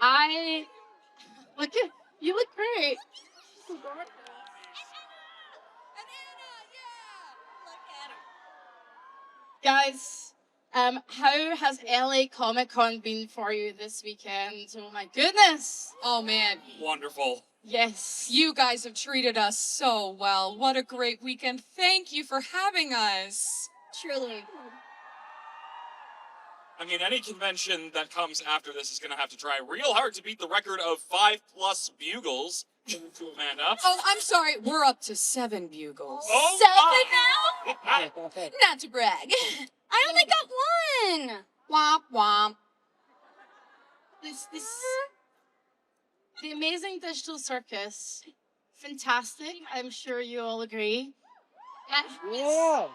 I look at you. Look great. Guys, how has LA Comic Con been for you this weekend? Oh my goodness. Oh man, Wonderful. Yes. you guys have treated us so well. What a great weekend. Thank you for having us. Truly. I mean, any convention that comes after this is going to have to try real hard to beat the record of 5+ bugles. To Amanda. Oh, I'm sorry. We're up to 7 bugles. Oh, 7 now? Not to brag. I only got 1. Womp womp. This the Amazing Digital Circus, fantastic. I'm sure you all agree. Yeah.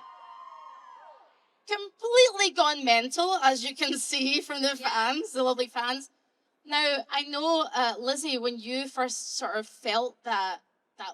Completely gone mental, as you can see from the fans, the lovely fans. Now, I know, Lizzie, when you first sort of felt that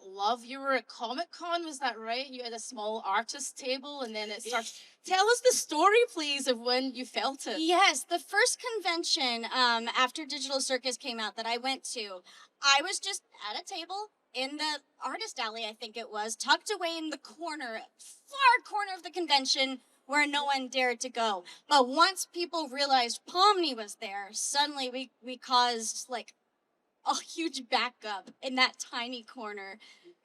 love, you were at Comic-Con, was that right? You had a small artist table, and then it started. Tell us the story, please, of when you felt it. Yes, the first convention after Digital Circus came out that I went to, I was just at a table in the artist alley, I think it was, tucked away in the corner, far corner of the convention, where no one dared to go. But once people realized Pomni was there, suddenly we caused like a huge backup in that tiny corner.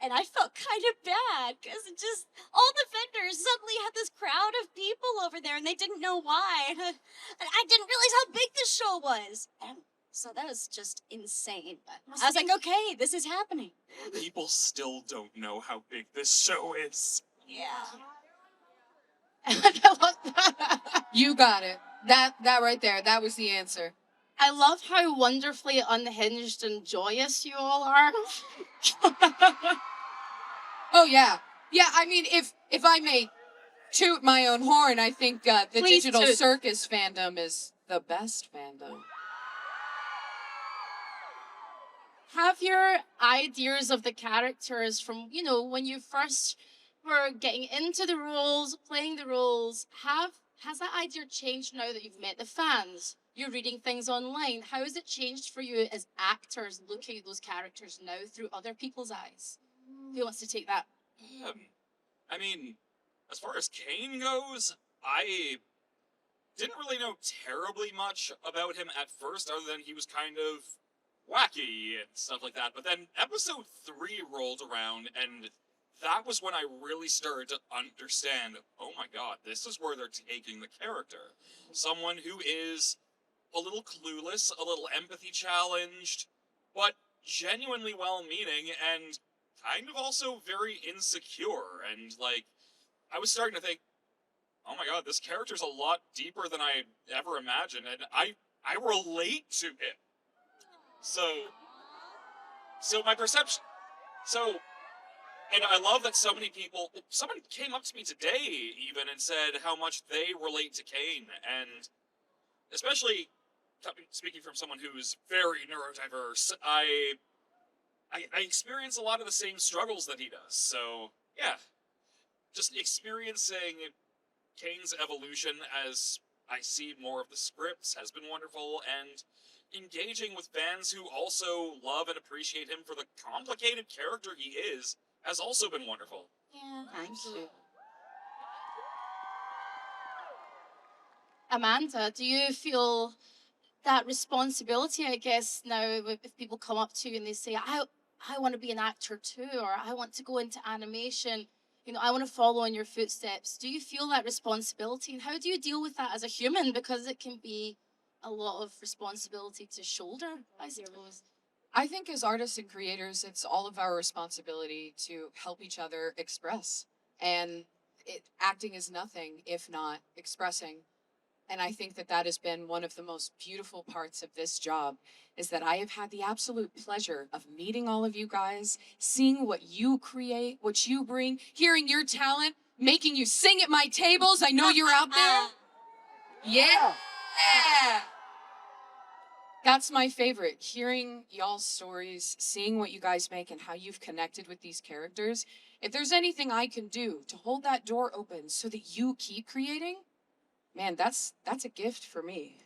And I felt kind of bad because it just, all the vendors suddenly had this crowd of people over there and they didn't know why. And I didn't realize how big this show was. And so that was just insane. I was like, okay, this is happening. people still don't know how big this show is. Yeah. I love that. You got it. That right there. That was the answer. I love how wonderfully unhinged and joyous you all are. Oh yeah. Yeah, I mean, if I may toot my own horn, I think the Please Digital toot. Circus fandom is the best fandom. Have your ideas of the characters from, when you first were getting into the roles, playing the roles, has that idea changed now that you've met the fans? You're reading things online. How has it changed for you as actors looking at those characters now through other people's eyes? Who wants to take that? I mean, as far as Caine goes, I didn't really know terribly much about him at first, other than he was kind of wacky and stuff like that. But then episode 3 rolled around, and that was when I really started to understand, oh my god, this is where they're taking the character. Someone who is a little clueless, a little empathy challenged, but genuinely well-meaning, and kind of also very insecure. And, I was starting to think, oh my god, this character's a lot deeper than I ever imagined, and I relate to him. So my perception... And I love that so many people... Someone came up to me today, even, and said how much they relate to Caine, and especially speaking from someone who is very neurodiverse, I experience a lot of the same struggles that he does. So, yeah. Just experiencing Caine's evolution as I see more of the scripts has been wonderful, and engaging with fans who also love and appreciate him for the complicated character he is has also been wonderful. Yeah. Thank you. Amanda, do you feel that responsibility, I guess, now if people come up to you and they say, I want to be an actor too, or I want to go into animation, I want to follow in your footsteps. Do you feel that responsibility, and how do you deal with that as a human? Because it can be a lot of responsibility to shoulder, I suppose. I think as artists and creators, it's all of our responsibility to help each other express. And acting is nothing if not expressing. And I think that has been one of the most beautiful parts of this job, is that I have had the absolute pleasure of meeting all of you guys, seeing what you create, what you bring, hearing your talent, making you sing at my tables. I know you're out there. Yeah. That's my favorite, hearing y'all's stories, seeing what you guys make and how you've connected with these characters. If there's anything I can do to hold that door open so that you keep creating, man, that's a gift for me.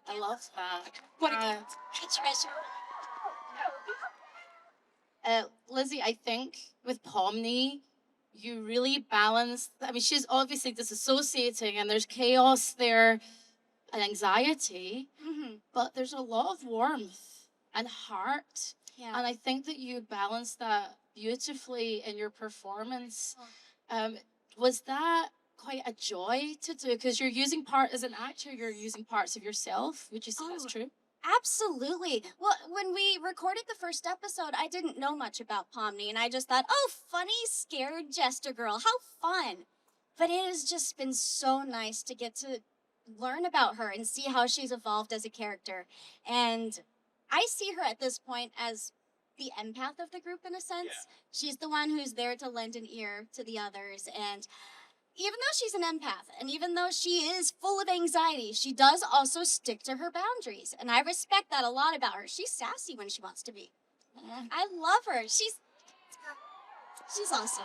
I love that. What a Uh, treasure. Lizzie, I think with Pomni, you really balance. I mean, she's obviously disassociating, and there's chaos there and anxiety, Mm-hmm. but there's a lot of warmth and heart. Yeah. And I think that you balance that beautifully in your performance. Um, was that quite a joy to do? Because you're using as an actor, you're using parts of yourself. Would you say that's Oh, true? Absolutely. Well, when we recorded the first episode, I didn't know much about Pomni, and I just thought, oh, funny, scared jester girl. How fun. But it has just been so nice to get to learn about her and see how she's evolved as a character. And I see her at this point as the empath of the group in a sense. Yeah. She's the one who's there to lend an ear to the others. And even though she's an empath and even though she is full of anxiety, she does also stick to her boundaries. And I respect that a lot about her. She's sassy when she wants to be. I love her. She's awesome.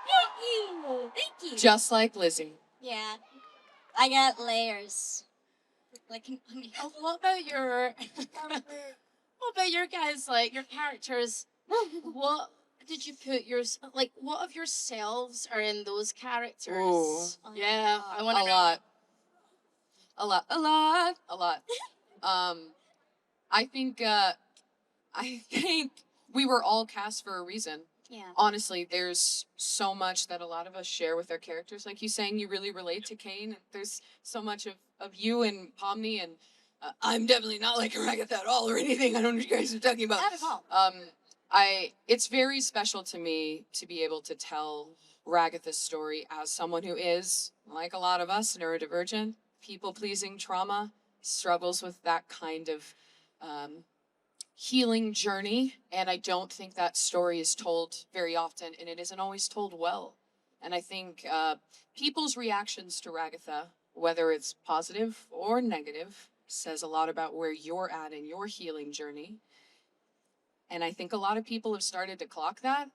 Thank you. Thank you. Just like Lizzie. Yeah. I got layers. Like, Oh, what about your what about your guys, like your characters? What did you put like what of yourselves are in those characters? Ooh. Yeah, I want A to know. lot. A lot. A lot. A lot. I think we were all cast for a reason. yeah. Honestly, there's so much that a lot of us share with our characters. Like you saying, you really relate to Caine. There's so much of you and Pomni, and I'm definitely not like a Ragatha at all or anything. I don't know what you guys are talking about. Not at all. It's very special to me to be able to tell Ragatha's story as someone who is, like a lot of us, neurodivergent, people-pleasing, trauma, struggles with that kind of healing journey. And I don't think that story is told very often, and it isn't always told well. And I think people's reactions to Ragatha, whether it's positive or negative, says a lot about where you're at in your healing journey. And I think a lot of people have started to clock that.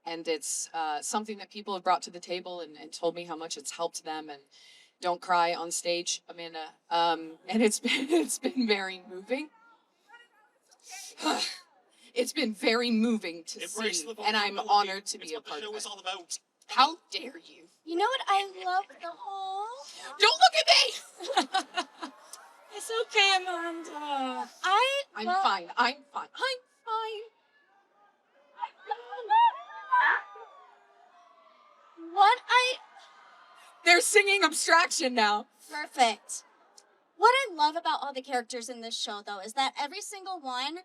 And it's something that people have brought to the table and told me how much it's helped them. And don't cry on stage, Amanda. And it's been very moving. It's been very moving to Embrace see, the and I'm vulnerability. honored to It's be a what the part show of is it. all about. How dare you? You know what I love the whole? Don't look at me! It's okay, Amanda. I'm fine. I'm fine. I'm fine. What I They're singing abstraction now. perfect. What I love about all the characters in this show, though, is that every single one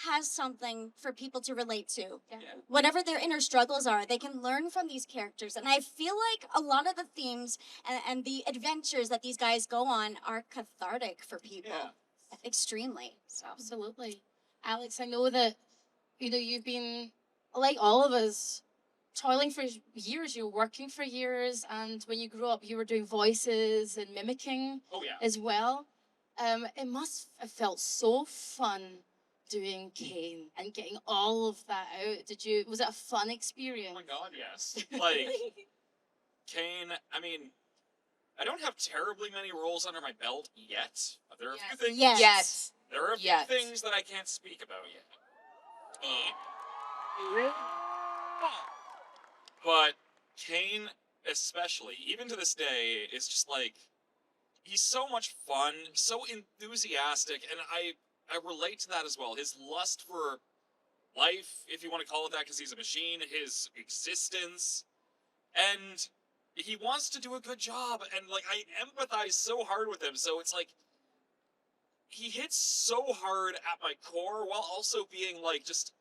has something for people to relate to. Yeah. Whatever their inner struggles are, they can learn from these characters. And I feel like a lot of the themes and the adventures that these guys go on are cathartic for people. Yeah. Extremely. So. Absolutely. Alex, I know that, you've been, like all of us, toiling for years. You were working for years, and when you grew up, you were doing voices and mimicking Oh yeah. as well. It must have felt so fun doing Caine and getting all of that out. Was it a fun experience? Oh my god, yes. Like Caine, I mean, I don't have terribly many roles under my belt yet. There are a few things. Yes. Yes. There are a few Yes. things that I can't speak about yet. But Caine, especially, even to this day, is just like, he's so much fun, so enthusiastic, and I relate to that as well. His lust for life, if you want to call it that, because he's a machine, his existence, and he wants to do a good job, and like I empathize so hard with him. So it's like he hits so hard at my core while also being like just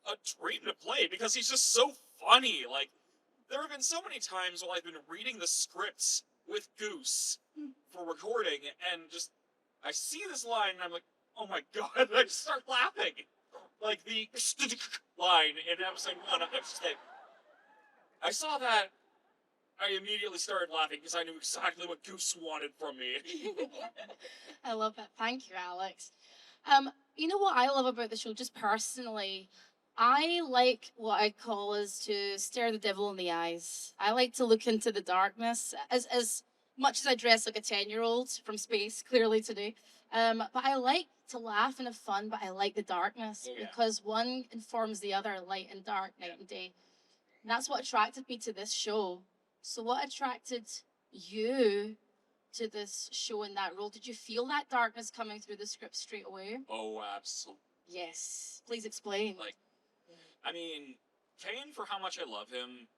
a dream to play because he's just so funny. Like there have been so many times while I've been reading the scripts with Goose for recording, and just I see this line and I'm like, oh my god, I just start laughing. Like the line in episode 1, I'm just like, I saw that, I immediately started laughing because I knew exactly what Goose wanted from me. I love that. Thank you, Alex. You know what I love about the show, just personally? I like what I call is to stare the devil in the eyes. I like to look into the darkness. As much as I dress like a 10-year-old from space, clearly today. But I like to laugh and have fun, but I like the darkness Oh, yeah. because one informs the other, light and dark, night and day. And that's what attracted me to this show. So, what attracted you to this show in that role? Did you feel that darkness coming through the script straight away? Oh, absolutely. Yes. Please explain. Like, I mean, Caine, for how much I love him,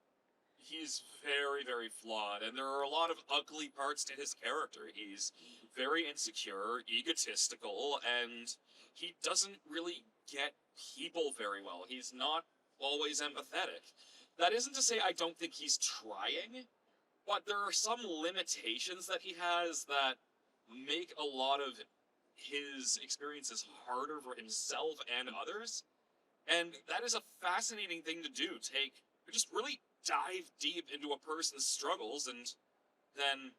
he's very, very flawed, and there are a lot of ugly parts to his character. He's very insecure, egotistical, and he doesn't really get people very well. He's not always empathetic. That isn't to say I don't think he's trying, but there are some limitations that he has that make a lot of his experiences harder for himself and others. And that is a fascinating thing to do. Just really dive deep into a person's struggles, and then,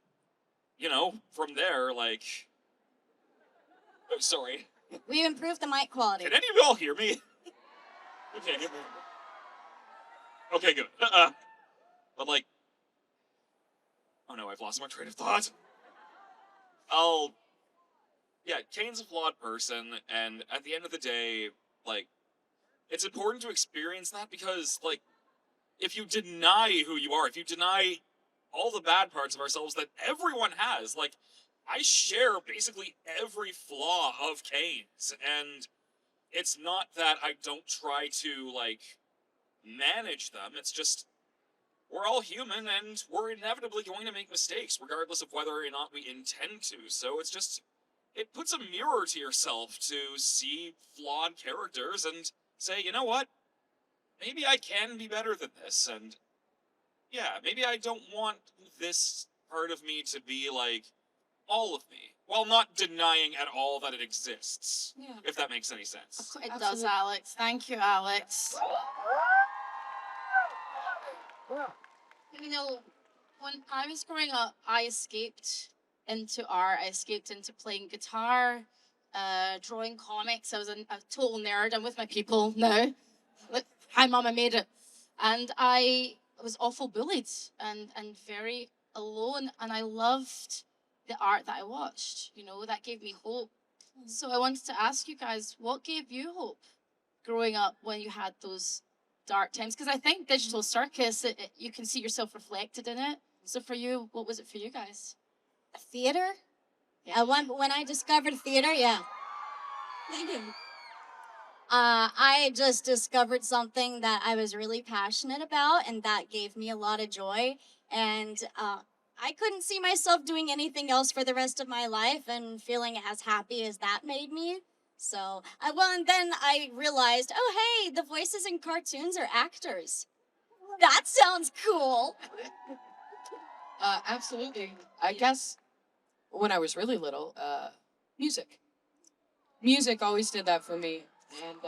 from there, like... Oh, sorry. We've improved the mic quality. Can any of y'all hear me? Okay, good. Okay, good. But, like... Oh no, I've lost my train of thought. Yeah, Caine's a flawed person, and at the end of the day, like, it's important to experience that because, like, if you deny who you are, if you deny all the bad parts of ourselves that everyone has, like, I share basically every flaw of Caine's, and it's not that I don't try to, like, manage them, it's just, we're all human, and we're inevitably going to make mistakes, regardless of whether or not we intend to, so it's just, it puts a mirror to yourself to see flawed characters and say, you know what? Maybe I can be better than this, and yeah, maybe I don't want this part of me to be like all of me, while not denying at all that it exists. Yeah. If that makes any sense. It does, Alex. Thank you, Alex. You know, when I was growing up, I escaped into art. I escaped into playing guitar, drawing comics. I was a total nerd. I'm with my people now. Hi, Mum, I made it. And I was awful bullied and very alone. And I loved the art that I watched. That gave me hope. So I wanted to ask you guys, what gave you hope growing up when you had those dark times? Because I think Digital Circus, you can see yourself reflected in it. So for you, what was it for you guys? Theater? Yeah. When I discovered theater, yeah. I just discovered something that I was really passionate about, and that gave me a lot of joy. And I couldn't see myself doing anything else for the rest of my life and feeling as happy as that made me. So, and then I realized, oh, hey, the voices in cartoons are actors. That sounds cool. Absolutely. I guess when I was really little, music. Music always did that for me. And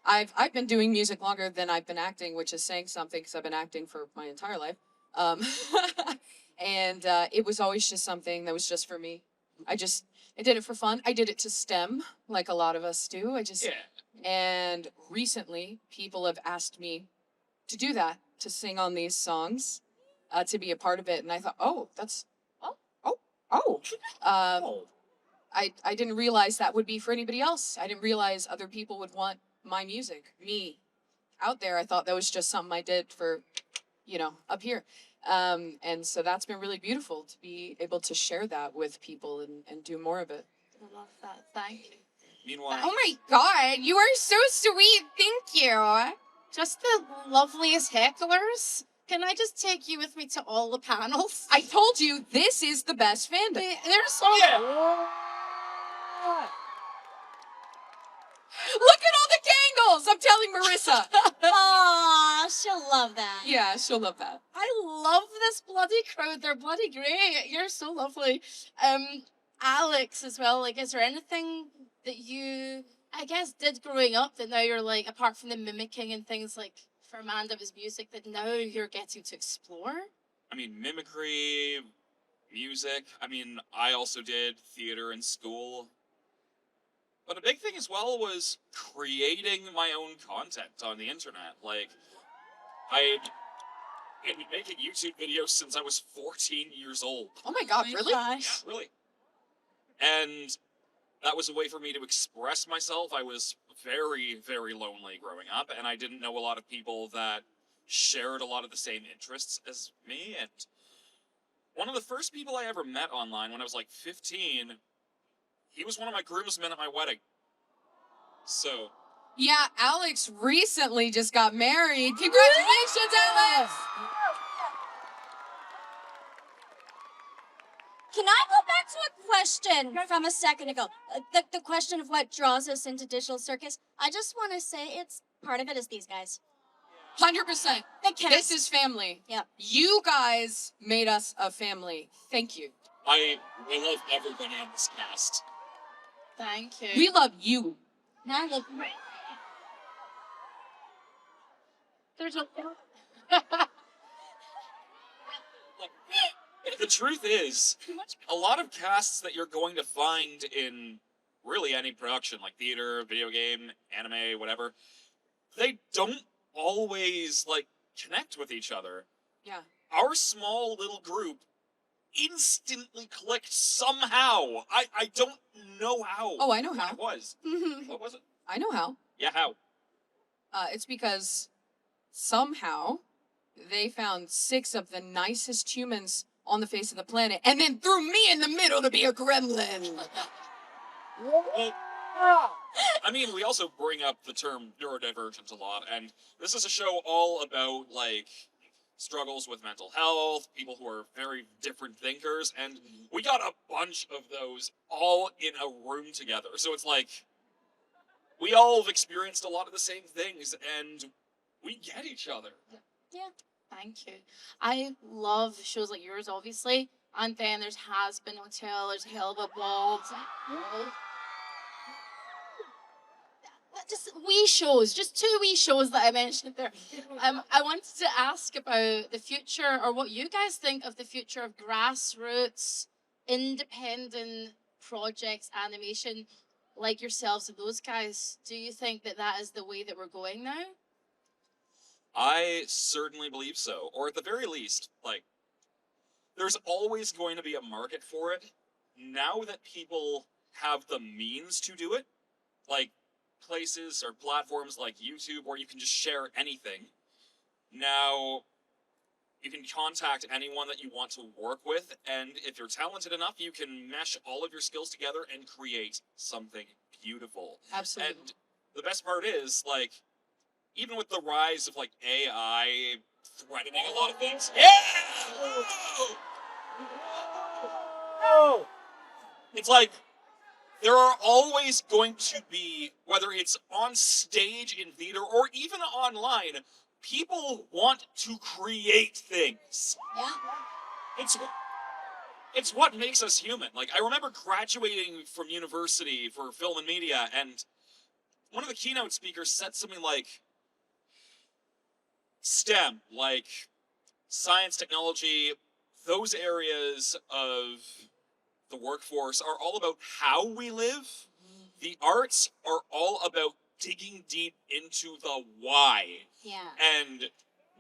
I've been doing music longer than I've been acting, which is saying something because I've been acting for my entire life. And it was always just something that was just for me. I did it for fun. I did it to STEM, like a lot of us do. Yeah. And recently, people have asked me to do that, to sing on these songs, to be a part of it. And I thought, I didn't realize that would be for anybody else. I didn't realize other people would want my music, me, out there. I thought that was just something I did for, up here. And so that's been really beautiful to be able to share that with people and do more of it. I love that. Thank you. Meanwhile, Oh my God, you are so sweet. Thank you. Just the loveliest hecklers. Can I just take you with me to all the panels? I told you, this is the best fandom. They're so... Look at all the Gangles! I'm telling Marissa. Aw, she'll love that. Yeah, she'll love that. I love this bloody crowd. They're bloody great. You're so lovely. Alex as well. Like, is there anything that you, I guess, did growing up that now you're like, apart from the mimicking and things like for Amanda, it was music that now you're getting to explore? I mean, mimicry, music. I mean, I also did theater in school. But a big thing as well was creating my own content on the internet. Like, been making YouTube videos since I was 14 years old. Oh my god, my really? gosh. Really. And that was a way for me to express myself. I was very, very lonely growing up, and I didn't know a lot of people that shared a lot of the same interests as me. And one of the first people I ever met online when I was like 15, he was one of my groomsmen at my wedding. So, Yeah, Alex recently just got married. Congratulations, Alex! Can I go back to a question from a second ago? The question of what draws us into Digital Circus. I just want to say it's part of it is these guys. 100%. The cast. This is family. Yep. You guys made us a family. Thank you. I love everybody on this cast. Thank you. We love you. Now look. There's a. The truth is, a lot of casts that you're going to find in really any production, like theater, video game, anime, whatever, they don't always, like, connect with each other. Yeah. Our small little group instantly clicked somehow. I don't know how. Oh, I know What how. it was. What was it? I know how. Yeah, how? It's because somehow they found 6 of the nicest humans on the face of the planet and then threw me in the middle to be a gremlin. Well, I mean, we also bring up the term neurodivergent a lot, and this is a show all about, like, struggles with mental health, people who are very different thinkers, and we got a bunch of those all in a room together. So it's like, we all have experienced a lot of the same things, and we get each other. Thank you. I love shows like yours, obviously. And then there's Has Been Hotel, there's Helva Balls. Just wee shows, just 2 wee shows that I mentioned there. I wanted to ask about the future, or what you guys think of the future of grassroots, independent projects, animation, like yourselves and those guys. Do you think that that is the way that we're going now? I certainly believe so. Or at the very least, like, there's always going to be a market for it. Now that people have the means to do it, like places or platforms like YouTube where you can just share anything, now you can contact anyone that you want to work with, and if you're talented enough, you can mesh all of your skills together and create something beautiful. Absolutely. And the best part is, like, even with the rise of, like, AI threatening a lot of things. Yeah! It's like, there are always going to be, whether it's on stage in theater or even online, people want to create things. Yeah. It's what makes us human. Like, I remember graduating from university for film and media, and one of the keynote speakers said something like, STEM, like science, technology, those areas of the workforce are all about how we live. The arts are all about digging deep into the why. Yeah. And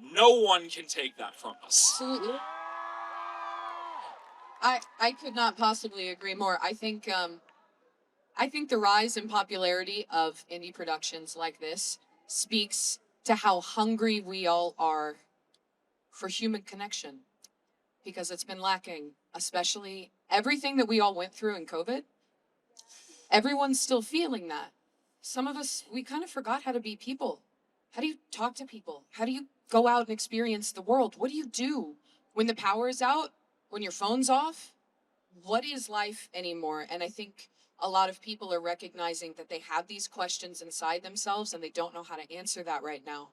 no one can take that from us. Absolutely. I could not possibly agree more. I think the rise in popularity of indie productions like this speaks to how hungry we all are for human connection, because it's been lacking, especially everything that we all went through in COVID. Everyone's still feeling that. Some of us, we kind of forgot how to be people. How do you talk to people? How do you go out and experience the world? What do you do when the power is out? When your phone's off? What is life anymore? And I think a lot of people are recognizing that they have these questions inside themselves and they don't know how to answer that right now.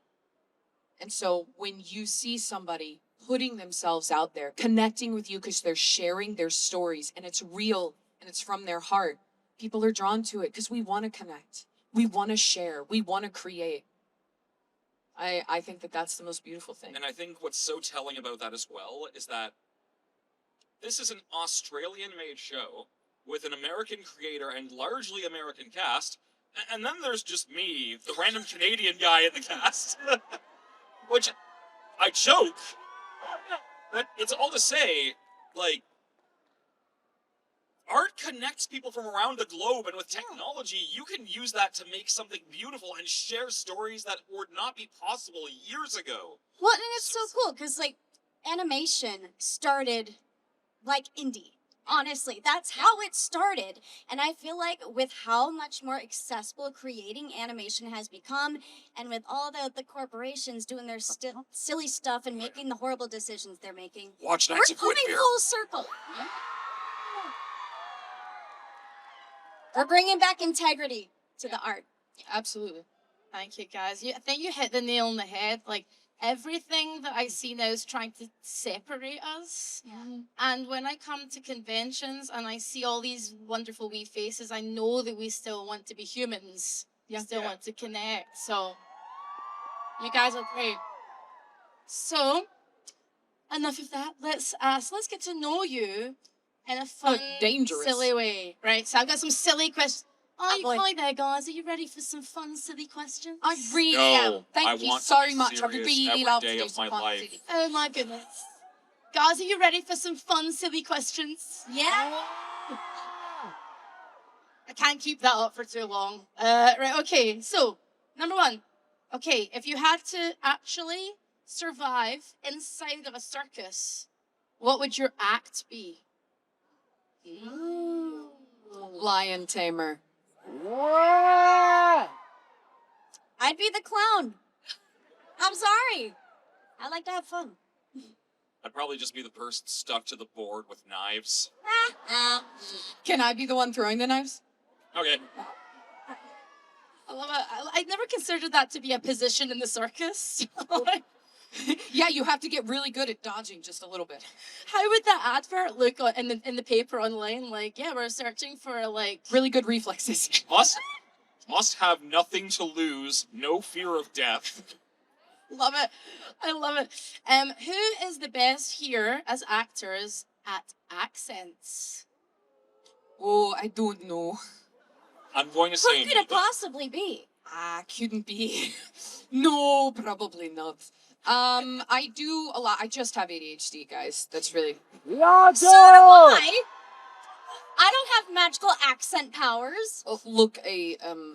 And so when you see somebody putting themselves out there, connecting with you because they're sharing their stories and it's real and it's from their heart, people are drawn to it because we want to connect. We want to share. We want to create. I think that that's the most beautiful thing. And I think what's so telling about that as well is that this is an Australian-made show with an American creator and largely American cast, and then there's just me, the random Canadian guy in the cast. Which, I joke, But it's all to say, like, art connects people from around the globe, and with technology, you can use that to make something beautiful and share stories that would not be possible years ago. Well, and it's so cool because like animation started like indie. Honestly, that's how it started. And I feel like with how much more accessible creating animation has become, and with all the corporations doing their silly stuff and making the horrible decisions they're making, Watch we're Knights of coming Whitbeer. full circle. We're bringing back integrity to the art. Absolutely. Thank you, guys. I think you hit the nail on the head. Like, everything that I see now is trying to separate us. And when I come to conventions and I see all these wonderful wee faces, I know that we still want to be humans. We still want to connect. So, you guys are great. So, enough of that. Let's get to know you in a fun, dangerous. silly way. Right, so I've got some silly questions. Oh, you boy. calling there, guys? Are you ready for some fun, silly questions? I really No, am. Thank I you want to so be much. I serious really every love to day do of some my fun life. silly- Oh my goodness. Guys, are you ready for some fun, silly questions? Yeah. I can't keep that up for too long. Right, okay, so, number one. Okay, if you had to actually survive inside of a circus, what would your act be? Lion tamer. I'd be the clown. I'm sorry. I like to have fun. I'd probably just be the person stuck to the board with knives. Can I be the one throwing the knives? Okay. I love it. I never considered that to be a position in the circus. Yeah, you have to get really good at dodging just a little bit. How would that advert look in the paper online? Like, yeah, we're searching for like Really good reflexes. Must have nothing to lose, no fear of death. Love it. I love it. Who is the best here as actors at accents? Oh, I don't know. I'm going to Who say could it possibly be? I couldn't be. No, probably not. I do a lot. I just have ADHD, guys. That's really. So do I. I don't have magical accent powers. Oh, look,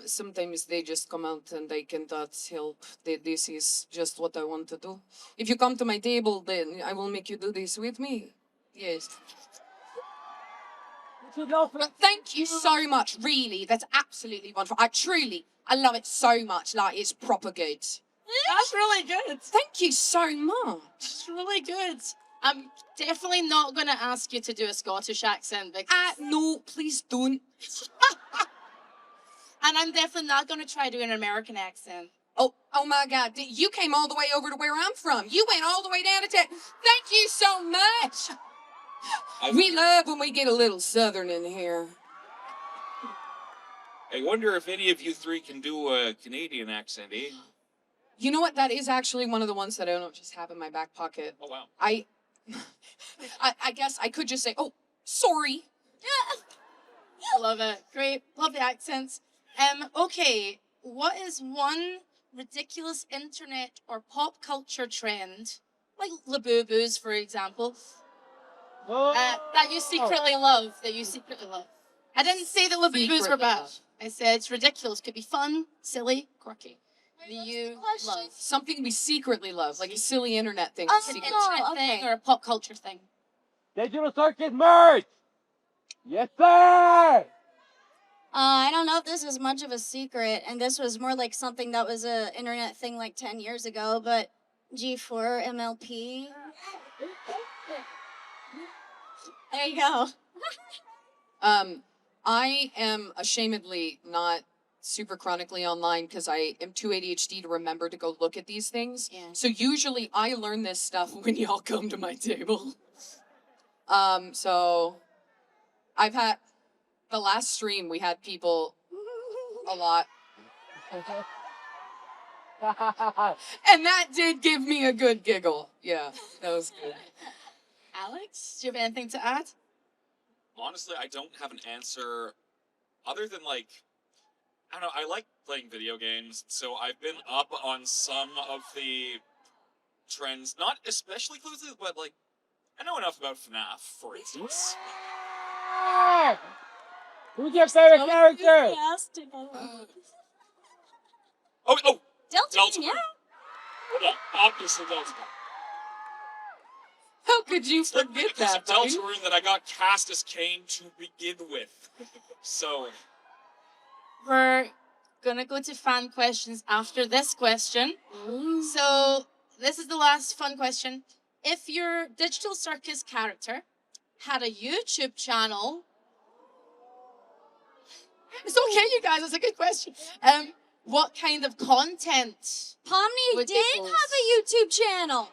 sometimes they just come out and they cannot help. This is just what I want to do. If you come to my table, then I will make you do this with me. Yes. But thank you so much, really. That's absolutely wonderful. I love it so much. Like, it's proper good. That's really good. Thank you so much. It's really good. I'm definitely not going to ask you to do a Scottish accent because... No, please don't. And I'm definitely not going to try doing an American accent. Oh my God. You came all the way over to where I'm from. You went all the way down to Texas. Thank you so much. We love when we get a little southern in here. I wonder if any of you three can do a Canadian accent, eh? You know what? That is actually one of the ones that I don't just have in my back pocket. Oh, wow. I guess I could just say, oh, sorry. I love it. Great. Love the accents. Okay. What is one ridiculous internet or pop culture trend, like Labubu's, for example, that you secretly love? I didn't say that Labubu's were Secretly bad. love. I said it's ridiculous. Could be fun, silly, quirky. That you love. Something we secretly love, like a silly internet thing. An Secret- internet thing or a pop culture thing. Digital Circus merch! Yes, sir! I don't know if this is much of a secret, and this was more like something that was a internet thing like 10 years ago, but G4 MLP. There you go. I am ashamedly not super chronically online because I am too ADHD to remember to go look at these things. Yeah. So usually I learn this stuff when y'all come to my table. So I've had the last stream we had people a lot. And that did give me a good giggle. Yeah, that was good. Alex, do you have anything to add? Honestly, I don't have an answer other than, like, I don't know, I like playing video games, so I've been up on some of the trends, not especially closely, but like, I know enough about FNAF, for instance. Yeah! Who's your favorite So character? enthusiastic. Oh, Delta, yeah. yeah, obviously Delta. How could you It's like forget because that, of buddy? Deltarune that I got cast as Caine to begin with. So, We're gonna go to fan questions after this question. So this is the last fun question. If your Digital Circus character had a YouTube channel, it's okay, you guys. It's a good question. What kind of content? Pomni Would did they have post? a YouTube channel.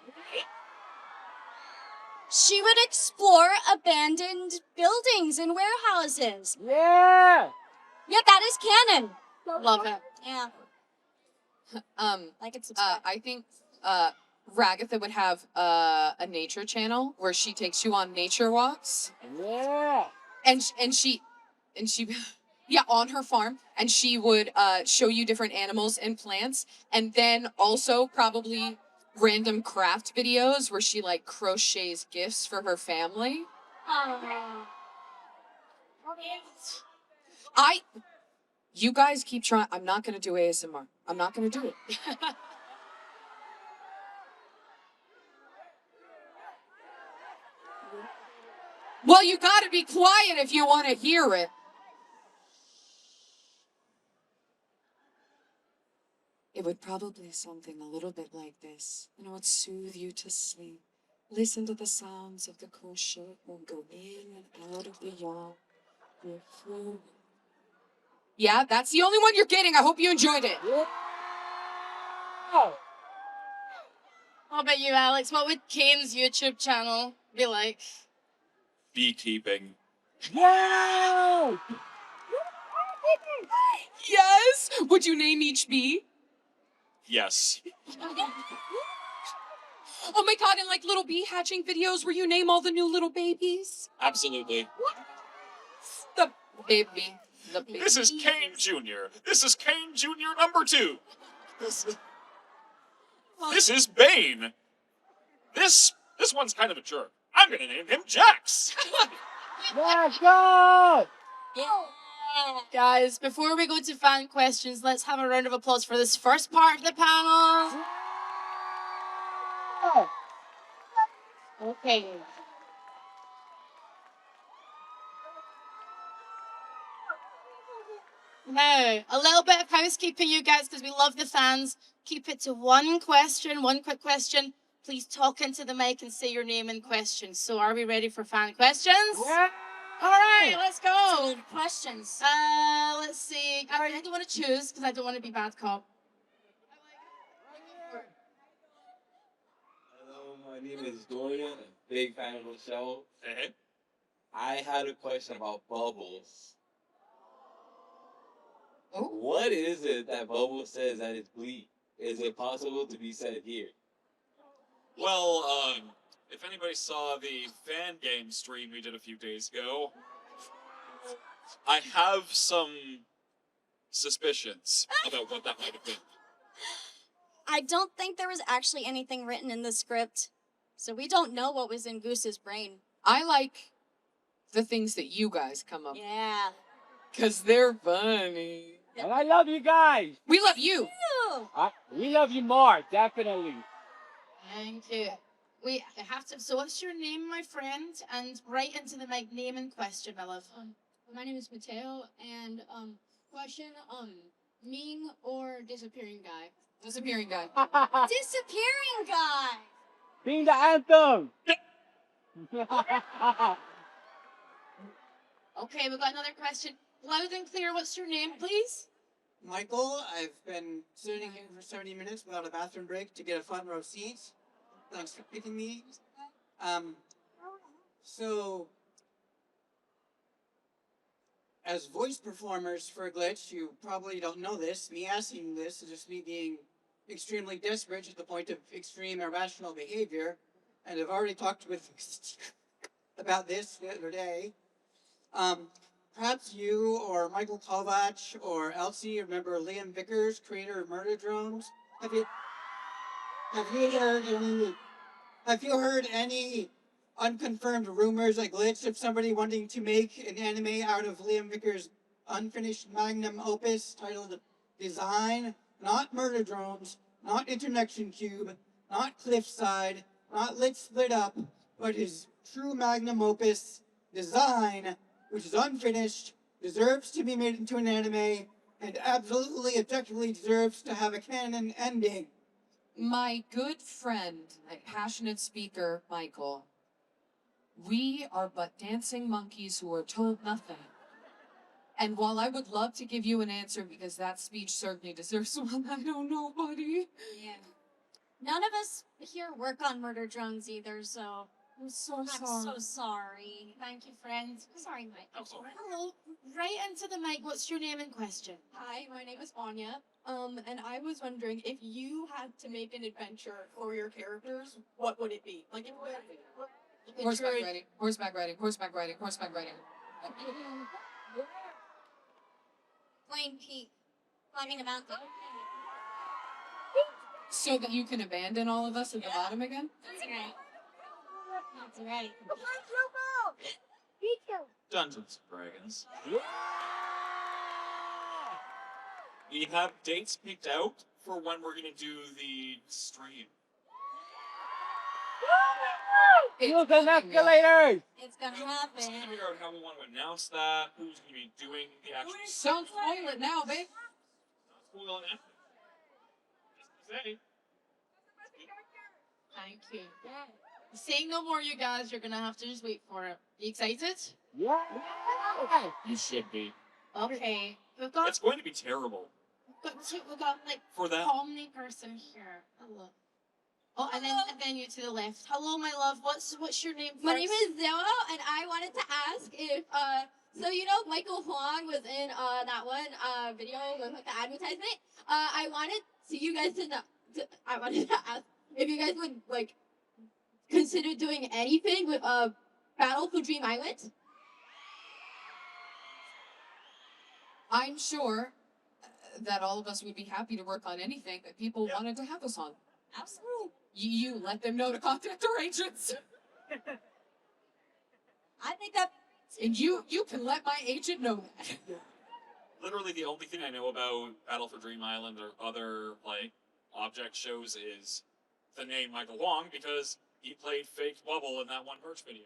She would explore abandoned buildings and warehouses. Yeah! Yeah, that is canon. Love it. Yeah, like it's I think Ragatha would have a nature channel where she takes you on nature walks, Yeah! and she yeah, on her farm, and she would show you different animals and plants, and then also probably random craft videos where she like crochets gifts for her family. You guys keep trying. I'm not gonna do ASMR. I'm not gonna do it. Well, you gotta be quiet if you want to hear it. It would probably something a little bit like this, and it would soothe you to sleep. Listen to the sounds of the crochet will go in and out of the yarn. Yeah, that's the only one you're getting. I hope you enjoyed it. Yeah! What about you, Alex? What would Caine's YouTube channel be like? beekeeping. Yeah! Yes. Would you name each bee? Yes. Oh my god, and like little bee hatching videos where you name all the new little babies? Absolutely. The baby. The baby. This is Caine Jr. This is Caine Jr. number 2. This is Bane. This one's kind of a jerk. I'm gonna name him Jax. Let's go! Guys, before we go to fan questions, let's have a round of applause for this first part of the panel. Yeah! Okay. Now, a little bit of housekeeping, you guys, because we love the fans. Keep it to one question, one quick question. Please talk into the mic and say your name and question. So, are we ready for fan questions? Yeah! All right, let's go. questions. Let's see. I don't want to choose because I don't want to be bad cop. Hello, my name is Dorian, a big fan of the show. Hey. I had a question about bubbles. Oh. What is it that Bubbles says that it's bleak? Is it possible to be said here? Well, if anybody saw the fan game stream we did a few days ago, I have some suspicions about what that might have been. I don't think there was actually anything written in the script, so we don't know what was in Goose's brain. I like the things that you guys come up with. Yeah. Because they're funny. And I love you guys! We love you. We love you more, definitely. Thank you. We have to. So, what's your name, my friend? And right into the mic, name and question, my love. My name is Mateo, and question, Ming or disappearing guy? Disappearing guy. Disappearing guy. Sing the anthem! Okay, we got another question. Loud and clear, what's your name, please? Michael, I've been sitting here for 70 minutes without a bathroom break to get a front row seat. Thanks for picking me. So, as voice performers for Glitch, you probably don't know this. Me asking this is just me being extremely desperate to the point of extreme irrational behavior. And I've already talked with about this the other day. Perhaps you or Michael Kovac or Elsie remember Liam Vickers, creator of Murder Drones? Have you? Have you heard any unconfirmed rumors like glitch of somebody wanting to make an anime out of Liam Vicker's unfinished magnum opus titled Design? Not Murder Drones, not Internection Cube, not Cliffside, not Lit Split Up, but his true magnum opus, Design, which is unfinished, deserves to be made into an anime, and absolutely objectively deserves to have a canon ending. My good friend and passionate speaker, Michael, we are but dancing monkeys who are told nothing. And while I would love to give you an answer because that speech certainly deserves one, I don't know, buddy. Yeah. None of us here work on murder drones either, so I'm so I'm sorry. so sorry. Thank you, friend. Sorry, Mike. I'm sorry. Hello. Right into the mic. What's your name and question? Hi, my name is Anya. And I was wondering if you had to make an adventure for your characters, what would it be? Like, Horseback riding, horseback riding, horseback riding, horseback riding. Plain Pete. Climbing a mountain. So that you can abandon all of us at the bottom again? That's right. That's right. Dungeons and Dragons. We have dates picked out for when we're gonna do the stream. Look at escalators! It's gonna Just happen. trying to figure out how we want to announce that, who's gonna be doing the actual Don't spoil it now, babe. spoiling it. Just to say. Thank you. Saying no more, you guys. You're gonna have to just wait for it. You excited? Yeah! You should be. Okay. We've got It's going to be terrible we've got like for that. Pomni person here. Hello. Oh, and then you to the left. Hello, my love. What's your name? my name first? is Zoa, and I wanted to ask if, so you know Michael Huang was in that one video with like, the advertisement. I wanted you guys to know. I wanted to ask if you guys would like consider doing anything with Battle for Dream Island. I'm sure that all of us would be happy to work on anything that people wanted to have us on. Absolutely. You let them know to contact our agents. I think that. And you can let my agent know that. Literally, the only thing I know about Battle for Dream Island or other like object shows is the name Michael Wong because he played fake Bubble in that one merch video.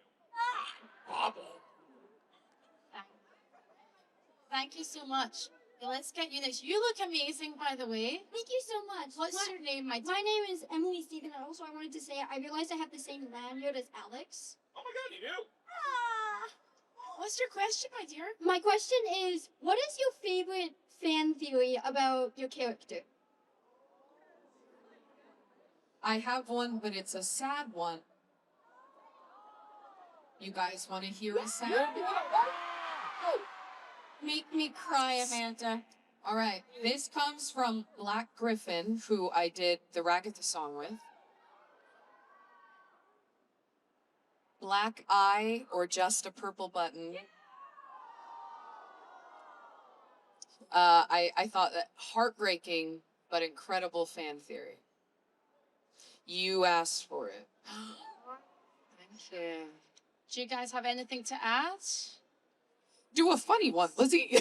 Bubble. Thank you so much. Okay, let's get you next. You look amazing, by the way. Thank you so much. What's your name, my dear? My name is Emily Stephen. And also, I wanted to say I realized I have the same lanyard as Alex. Oh my god, you do? What's your question, my dear? My question is, what is your favorite fan theory about your character? I have one, but it's a sad one. You guys want to hear a sad one? Make me cry, Amanda. All right, this comes from Black Griffin, who I did the Ragatha song with. Black eye or just a purple button. I thought that heartbreaking but incredible fan theory. You asked for it. Thank you. Do you guys have anything to add? Do a funny one, Lizzie. I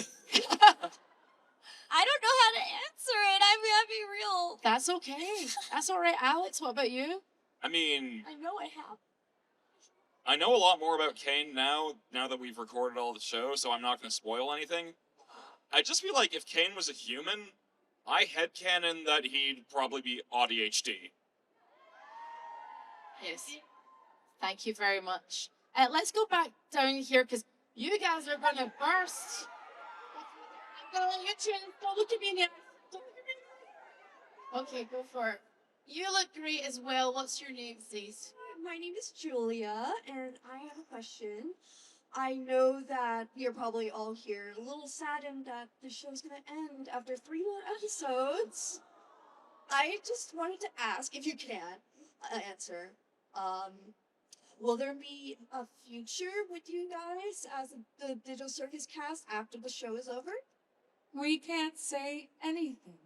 don't know how to answer it. I'm being real. That's okay. That's all right. Alex, what about you? I mean, I know I have. I know a lot more about Caine now that we've recorded all the show, so I'm not going to spoil anything. I just feel like if Caine was a human, I headcanon that he'd probably be ADHD. Yes. Thank you very much. Let's go back down here because you guys are going to burst. I'm going to let you two. Don't look at me in the eyes. Don't look at me in the eyes. Okay, go for it. You look great as well. What's your name, Stace? My name is Julia, and I have a question. I know that you're probably all here a little saddened that the show's gonna end after 3 more episodes. I just wanted to ask, if you can answer, will there be a future with you guys as the Digital Circus cast after the show is over? We can't say anything.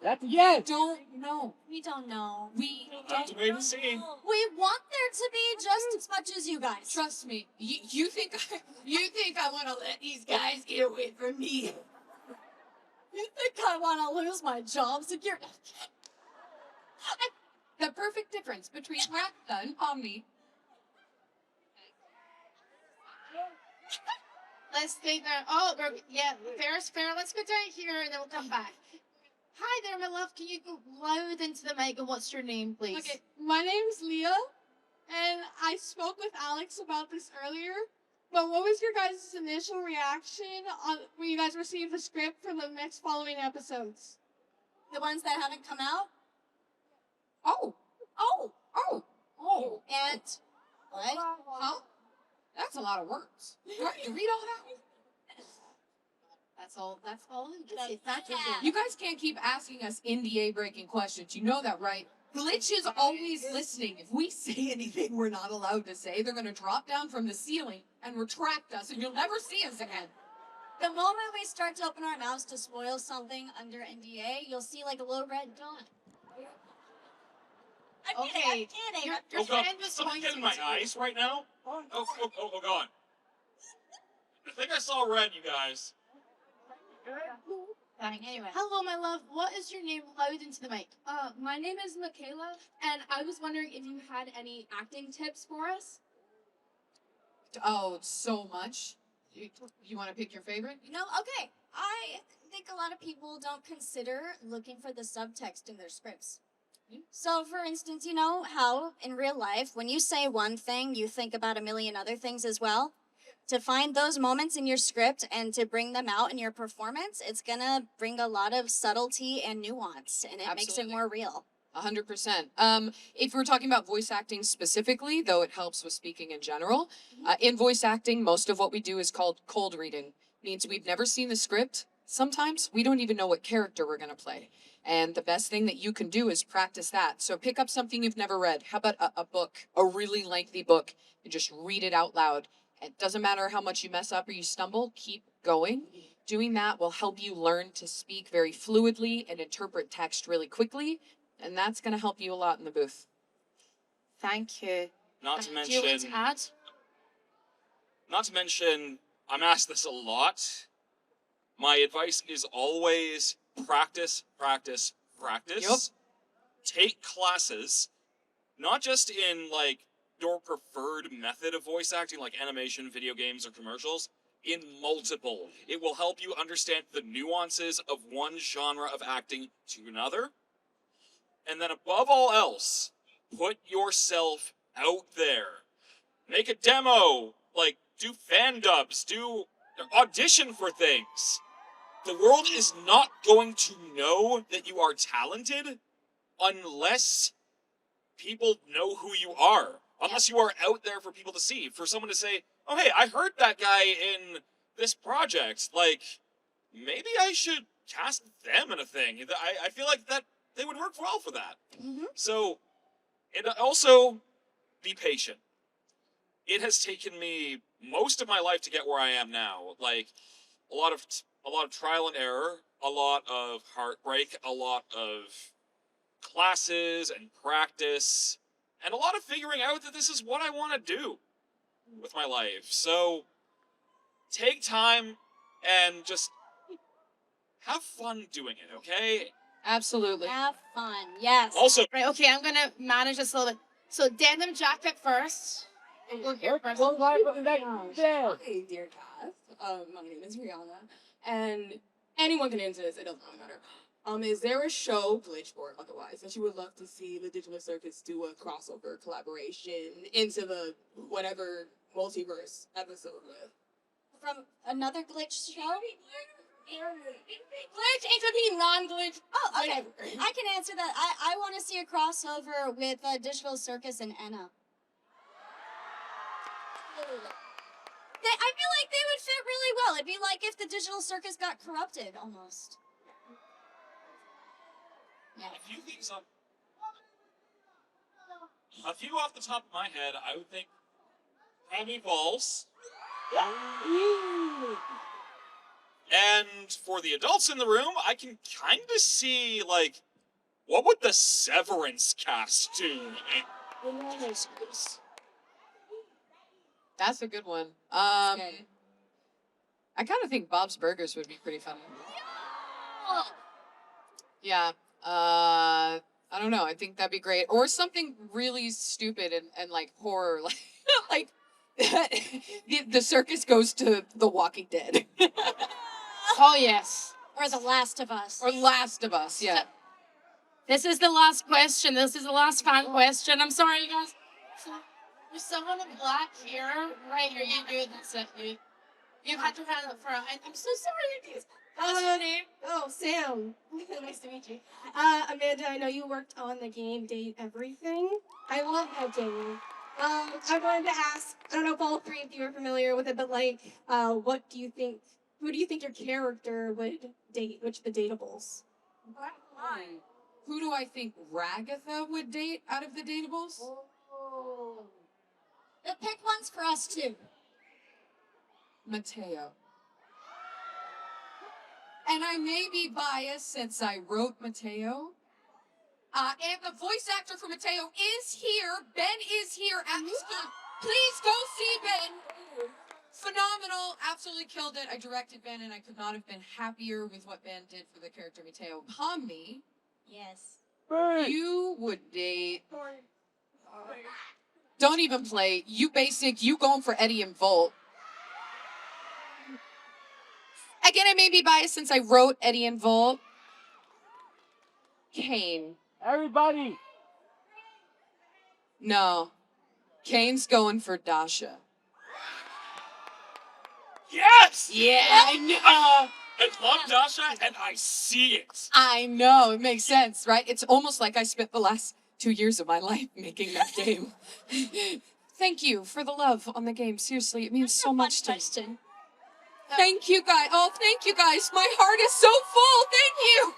That's a yes. Don't know. We don't know. We Have to wait and see. We want there to be just as much as you guys. trust me. You think I want to let these guys get away from me? You think I want to lose my job security? The perfect difference between Ragatha and Pomni. Let's stay there. Oh, yeah, fair is fair. Let's go down here and then we'll come back. Hi there, my love. Can you go loud into the mic and what's your name, please? Okay, my name's Leah, and I spoke with Alex about this earlier. But what was your guys' initial reaction when you guys received the script for the next following episodes? The ones that haven't come out? Oh, Oh. oh, oh. And what? Huh? That's a lot of words. You have to read all that? That's all. Yeah. You guys can't keep asking us NDA breaking questions. You know that, right? Glitch is always listening. If we say anything we're not allowed to say, they're going to drop down from the ceiling and retract us, and you'll never see us again. The moment we start to open our mouths to spoil something under NDA, you'll see like a little red dot. I'm kidding. Your Oh god, friend was something pointing in my to you. eyes right now? Oh god. I think I saw red, you guys. Anyway. Hello, my love. What is your name? Loud into the mic. My name is Michaela, and I was wondering if you had any acting tips for us. Oh, so much. You want to pick your favorite? No, okay. I think a lot of people don't consider looking for the subtext in their scripts. So, for instance, you know how in real life, when you say one thing, you think about a million other things as well? To find those moments in your script and to bring them out in your performance, it's gonna bring a lot of subtlety and nuance, and it makes it Absolutely. more real. 100%. If we're talking about voice acting specifically, though it helps with speaking in general, in voice acting, most of what we do is called cold reading. Means we've never seen the script. Sometimes we don't even know what character we're going to play. And the best thing that you can do is practice that. So pick up something you've never read. How about a book, a really lengthy book, and just read it out loud. It doesn't matter how much you mess up or you stumble, keep going. Doing that will help you learn to speak very fluidly and interpret text really quickly. And that's going to help you a lot in the booth. Thank you. Not to Do you want mention, to add? I'm asked this a lot. My advice is always practice, practice, practice. Yup. Take classes, not just in like your preferred method of voice acting, like animation, video games, or commercials, in multiple. It will help you understand the nuances of one genre of acting to another. And then above all else, put yourself out there. Make a demo, like do fan dubs, audition for things. The world is not going to know that you are talented unless people know who you are. Unless you are out there for people to see. For someone to say, oh hey, I heard that guy in this project. Like, maybe I should cast them in a thing. I feel like that they would work well for that. Mm-hmm. So, and also, be patient. It has taken me most of my life to get where I am now. Like, a lot of trial and error, a lot of heartbreak, a lot of classes and practice, and a lot of figuring out that this is what I want to do with my life. So, take time and just have fun doing it, okay? Absolutely. Have fun, yes. Also, Right, okay, I'm gonna manage this a little bit. So denim jacket first. We'll hear first. One line for the next day. Hi, dear cast. My name is Rihanna, and anyone can answer this. It doesn't really matter. Is there a show, glitch or otherwise, that you would love to see the Digital Circus do a crossover collaboration into the whatever multiverse episode with? From another glitch show? Glitch, it could be non-glitch. Oh, okay. Whatever. I can answer that. I want to see a crossover with Digital Circus and Enna. I feel like they would fit really well. It'd be like if the Digital Circus got corrupted, almost. Yeah. a few off the top of my head, I would think Gravity Falls. And for the adults in the room, I can kind of see, like, what would the Severance cast do? That's a good one. I kind of think Bob's Burgers would be pretty funny. Yeah. I don't know. I think that'd be great. Or something really stupid and like horror, like the circus goes to The Walking Dead. Oh, yes. Or The Last of Us. Or Last of Us, yeah. This is the last question. This is the last fan question. I'm sorry, you guys. There's someone in black here. Right here. You do it. That's it. You've had your hand up front. I'm so sorry. What's your name? Oh, Sam. Nice to meet you. Amanda, I know you worked on the game Date Everything. I love that game. I wanted to ask, I don't know if all three of you are familiar with it, but like, what do you think, who do you think your character would date, which of the dateables? Who do I think Ragatha would date out of the dateables? But pick ones for us too. Mateo. And I may be biased since I wrote Mateo. And the voice actor for Mateo is here. Ben is here at the school. Please go see Ben. Phenomenal. Absolutely killed it. I directed Ben and I could not have been happier with what Ben did for the character Mateo. Pomni, Yes. you would date... Don't even play. You going for Eddie and Volt. Again, I may be biased since I wrote Eddie and Volt. Caine. Everybody. No. Caine's going for Dasha. Yes! Yeah, I know. I love Dasha, and I see it. I know. It makes sense, right? It's almost like I spent the last 2 years of my life making that game. Thank you for the love on the game. Seriously, it means so much to me. Thank you, guys. Oh, thank you, guys. My heart is so full. Thank you.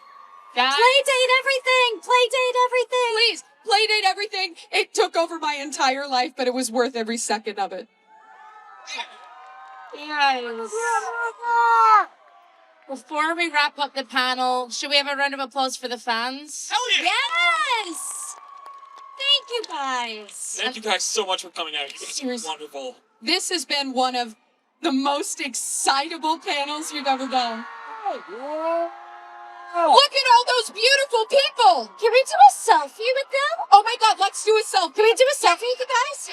Play date everything! Play date everything! Please, playdate everything. It took over my entire life, but it was worth every second of it. Yes. Before we wrap up the panel, should we have a round of applause for the fans? Hell yeah! Yes! Thank you guys! Thank you guys so much for coming out. You guys are Seriously. wonderful. This has been one of the most excitable panels you've ever done. Look at all those beautiful people. Can we do a selfie with them? Oh my God, let's do a selfie. Can we do a selfie with you guys?